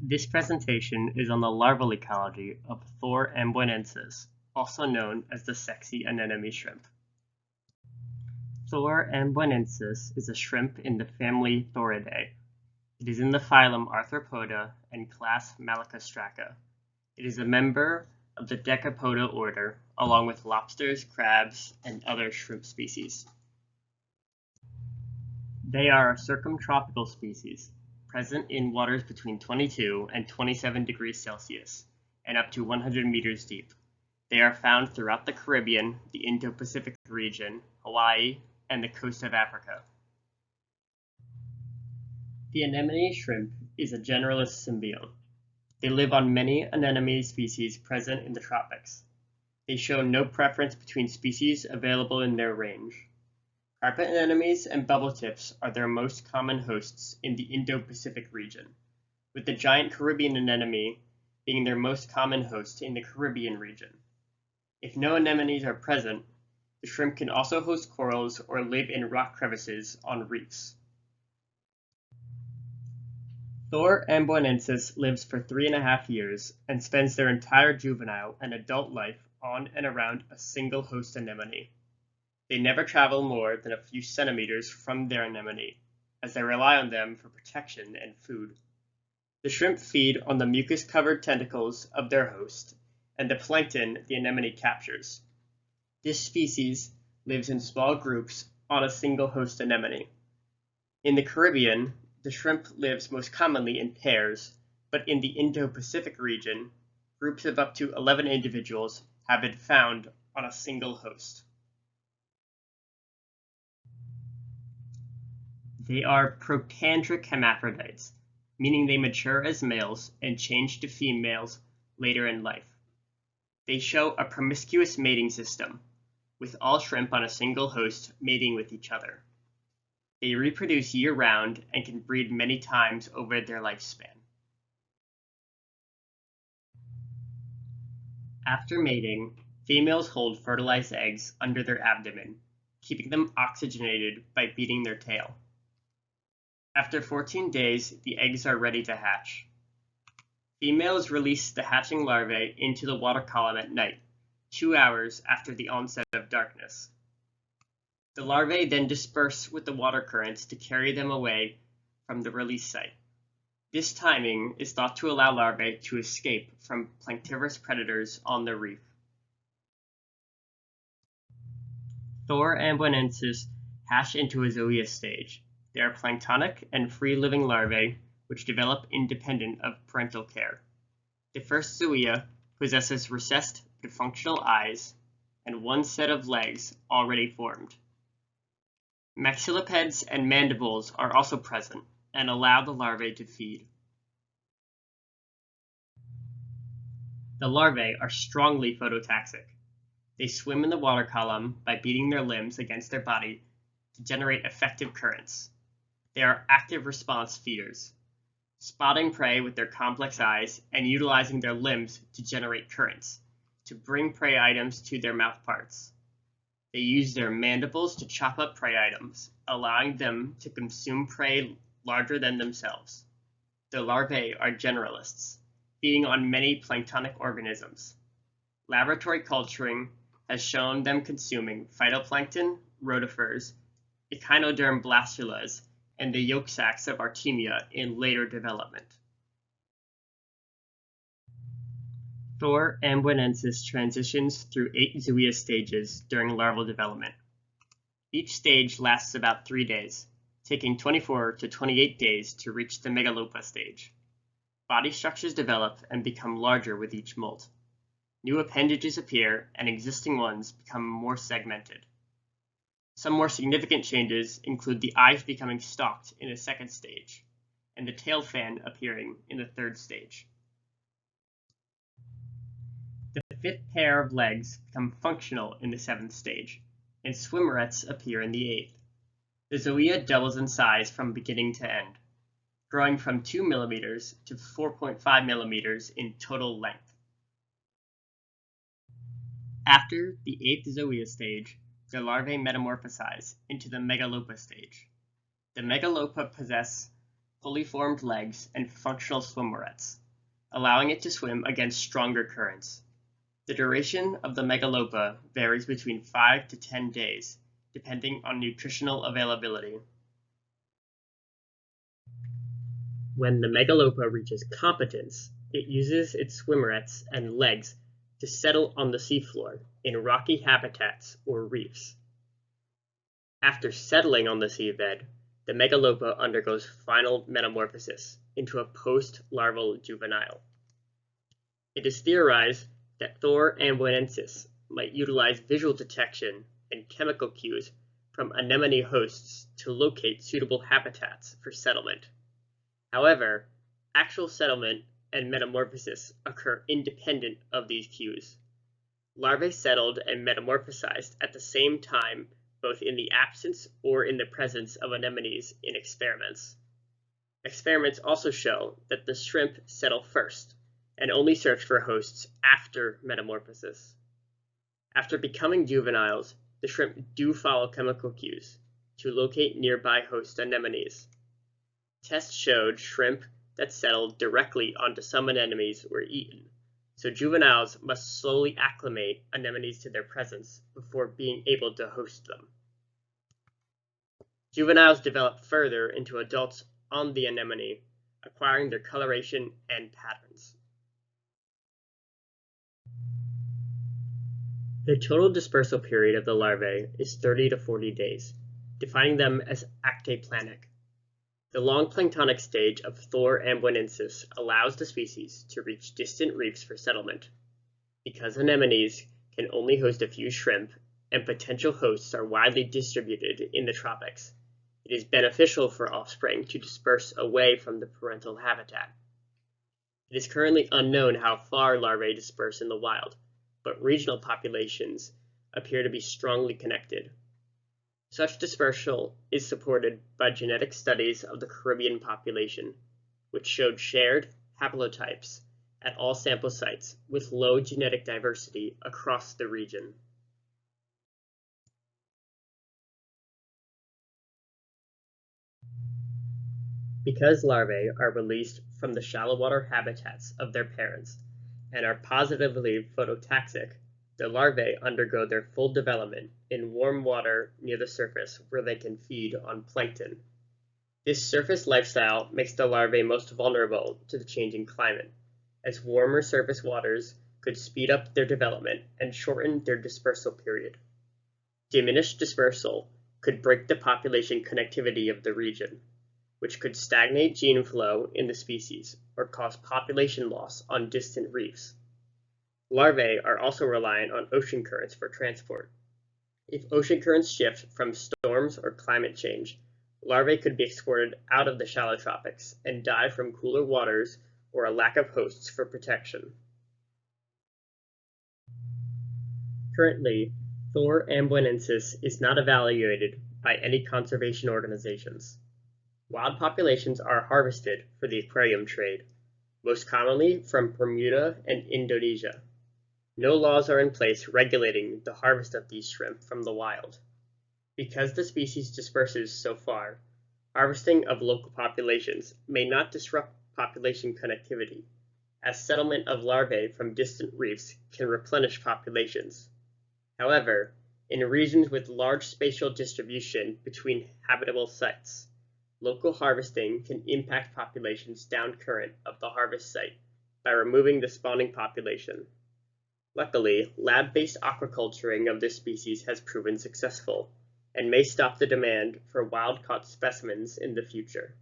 This presentation is on the larval ecology of Thor ambionesis, also known as the sexy anemone shrimp. Thor ambionesis is a shrimp in the family Thoridae. It is in the phylum Arthropoda and class Malacostraca. It is a member of the Decapoda order, along with lobsters, crabs, and other shrimp species. They are a circumtropical species, present in waters between 22 and 27 degrees Celsius and up to 100 meters deep. They are found throughout the Caribbean, the Indo-Pacific region, Hawaii, and the coast of Africa. The anemone shrimp is a generalist symbiont. They live on many anemone species present in the tropics. They show no preference between species available in their range. Carpet anemones and bubbletips are their most common hosts in the Indo-Pacific region, with the giant Caribbean anemone being their most common host in the Caribbean region. If no anemones are present, the shrimp can also host corals or live in rock crevices on reefs. Thor ambionesis lives for 3.5 years and spends their entire juvenile and adult life on and around a single host anemone. They never travel more than a few centimeters from their anemone, as they rely on them for protection and food. The shrimp feed on the mucus-covered tentacles of their host and the plankton the anemone captures. This species lives in small groups on a single host anemone. In the Caribbean, the shrimp lives most commonly in pairs, but in the Indo-Pacific region, groups of up to 11 individuals have been found on a single host. They are protandric hermaphrodites, meaning they mature as males and change to females later in life. They show a promiscuous mating system, with all shrimp on a single host mating with each other. They reproduce year-round and can breed many times over their lifespan. After mating, females hold fertilized eggs under their abdomen, keeping them oxygenated by beating their tail. After 14 days, the eggs are ready to hatch. Females release the hatching larvae into the water column at night, 2 hours after the onset of darkness. The larvae then disperse with the water currents to carry them away from the release site. This timing is thought to allow larvae to escape from planktivorous predators on the reef. Thor ambionesis hatch into a zoea stage. They are planktonic and free-living larvae which develop independent of parental care. The first zoea possesses recessed but functional eyes and one set of legs already formed. Maxillipeds and mandibles are also present and allow the larvae to feed. The larvae are strongly phototaxic. They swim in the water column by beating their limbs against their body to generate effective currents. They are active response feeders, spotting prey with their complex eyes and utilizing their limbs to generate currents, to bring prey items to their mouth parts. They use their mandibles to chop up prey items, allowing them to consume prey larger than themselves. The larvae are generalists, feeding on many planktonic organisms. Laboratory culturing has shown them consuming phytoplankton, rotifers, echinoderm blastulas, and the yolk sacs of Artemia in later development. Thor ambionesis transitions through 8 zoea stages during larval development. Each stage lasts about 3 days, taking 24 to 28 days to reach the megalopa stage. Body structures develop and become larger with each molt. New appendages appear and existing ones become more segmented. Some more significant changes include the eyes becoming stalked in the 2nd stage, and the tail fan appearing in the 3rd stage. The 5th pair of legs become functional in the 7th stage, and swimmerets appear in the 8th. The zoea doubles in size from beginning to end, growing from 2 millimeters to 4.5 millimeters in total length. After the 8th zoea stage, the larvae metamorphosize into the megalopa stage. The megalopa possess fully formed legs, and functional swimmerets, allowing it to swim against stronger currents. The duration of the megalopa varies between 5 to 10 days, depending on nutritional availability. When the megalopa reaches competence, it uses its swimmerets and legs to settle on the seafloor in rocky habitats or reefs. After settling on the seabed, the megalopa undergoes final metamorphosis into a post-larval juvenile. It is theorized that Thor ambionesis might utilize visual detection and chemical cues from anemone hosts to locate suitable habitats for settlement. However, actual settlement and metamorphosis occur independent of these cues. Larvae settled and metamorphosized at the same time, both in the absence or in the presence of anemones in experiments. Experiments also show that the shrimp settle first and only search for hosts after metamorphosis. After becoming juveniles, the shrimp do follow chemical cues to locate nearby host anemones. Tests showed shrimp that settled directly onto some anemones were eaten, so juveniles must slowly acclimate anemones to their presence before being able to host them. Juveniles develop further into adults on the anemone, acquiring their coloration and patterns. The total dispersal period of the larvae is 30 to 40 days, defining them as actaplantic. The long planktonic stage of Thor ambionesis allows the species to reach distant reefs for settlement. Because anemones can only host a few shrimp and potential hosts are widely distributed in the tropics, it is beneficial for offspring to disperse away from the parental habitat. It is currently unknown how far larvae disperse in the wild, but regional populations appear to be strongly connected. Such dispersal is supported by genetic studies of the Caribbean population, which showed shared haplotypes at all sample sites with low genetic diversity across the region. Because larvae are released from the shallow water habitats of their parents and are positively phototaxic, the larvae undergo their full development in warm water near the surface where they can feed on plankton. This surface lifestyle makes the larvae most vulnerable to the changing climate, as warmer surface waters could speed up their development and shorten their dispersal period. Diminished dispersal could break the population connectivity of the region, which could stagnate gene flow in the species or cause population loss on distant reefs. Larvae are also reliant on ocean currents for transport. If ocean currents shift from storms or climate change, larvae could be exported out of the shallow tropics and die from cooler waters or a lack of hosts for protection. Currently, Thor ambionesis is not evaluated by any conservation organizations. Wild populations are harvested for the aquarium trade, most commonly from Bermuda and Indonesia. No laws are in place regulating the harvest of these shrimp from the wild. Because the species disperses so far, harvesting of local populations may not disrupt population connectivity, as settlement of larvae from distant reefs can replenish populations. However, in regions with large spatial distribution between habitable sites, local harvesting can impact populations down-current of the harvest site by removing the spawning population. Luckily, lab-based aquaculturing of this species has proven successful, and may stop the demand for wild-caught specimens in the future.